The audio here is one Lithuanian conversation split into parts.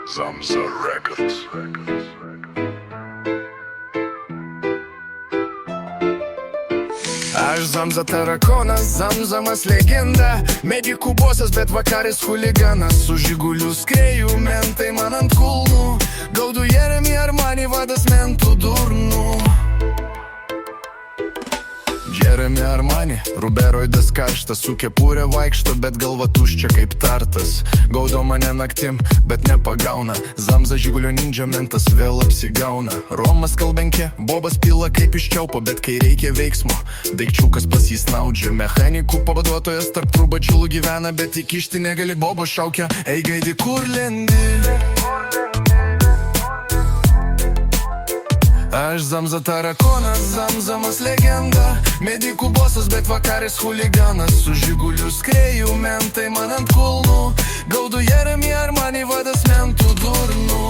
Zamza Records. Aš Zamza tarakonas, Zamzamas legenda, medikų bosas, bet vakaris chuliganas. Su žiguliu skrėjų mentai man ant kulnų, gaudu Jeremy Armani vadas mentų durnų. Jeremy Armani, ruberoidas karštas, su kepurė vaikšto, bet galva tuščia kaip tartas. Gaudo mane naktim, bet nepagauna, Zamza žigulio ninja mentas vėl apsigauna. Romas kalbenkė, Bobas pila kaip iš čiaupo, bet kai reikia veiksmo, daikčiukas pas jį snaudžia. Mechanikų pavaduotojas tarp trubačilų gyvena, bet įkišti negali, Bobo šaukia: ei gaidi, kur lendi? Aš Zamza tarakonas, Zamzamas legenda, medikų bosas, bet vakaris chuliganas. Su žiguliu skrėjų mentai man ant kulnų, gaudu Jeremy Armani vadas mentų durnų.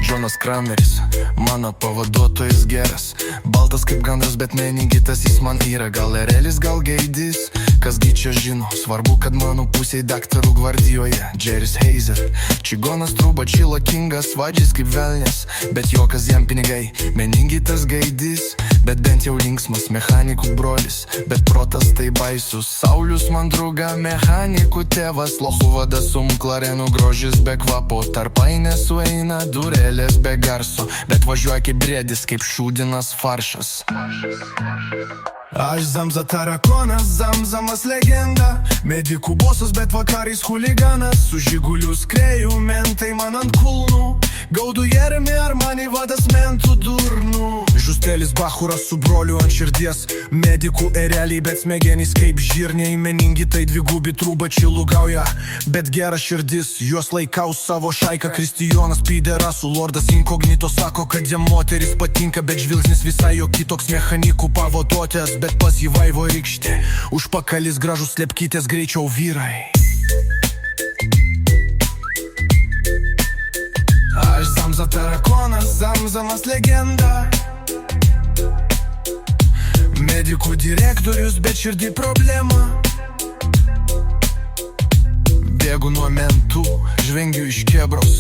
Džonas Krameris, mano pavaduotojas geras, baltas kaip gandras, bet meningitas jis man yra. Gal erelis, gal gaidys, kasgi čia žino, svarbu, kad mano pusėj daktarų gvardijoje Jerry's Heiser, čigonas trubačilo kingas, vadžys kaip velnės, bet jokas jam pinigai. Meningitas gaidys, bet bent jau linksmas, mechanikų brolis, bet protas tai baisus. Saulius man drauga, mechanikų tėvas, lochų vadas su McLarenu, grožis be kvapo, tarpai nesueina, durelės be garso, bet važiuoja kaip briedis, kaip šūdinas faršas. Aš Zamza tarakonas, Zamzamas legenda, medikų bosas, bet vakarais chuliganas. Su žiguliu skrėjų mentai man ant kulnų, gaudu Jeremy Armani vadas mentų durnų. Žustelis bachuras su broliu ant širdies, medikų ereliai, bet smegenys kaip žirniai. Meningitai dvigubi trubačilų gauja, bet gera širdis, juos laikau savo šaiką. Kristijonas piderasų lordas inkognito sako, kad jam moteris patinka, bet žvilgsnis visai jo kitoks. Mechanikų pavaduotojas, bet pas jį vaivo rykštė, užpakalis gražus, slėpkytės greičiau vyrai. Aš Zamza tarakonas, Zamzamas legenda, medikų direktorius, bet širdį problema. Bėgu nuo mentų, žvengiu iš kebros,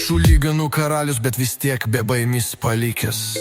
šuliganų karalius, bet vis tiek bebaimis palikęs.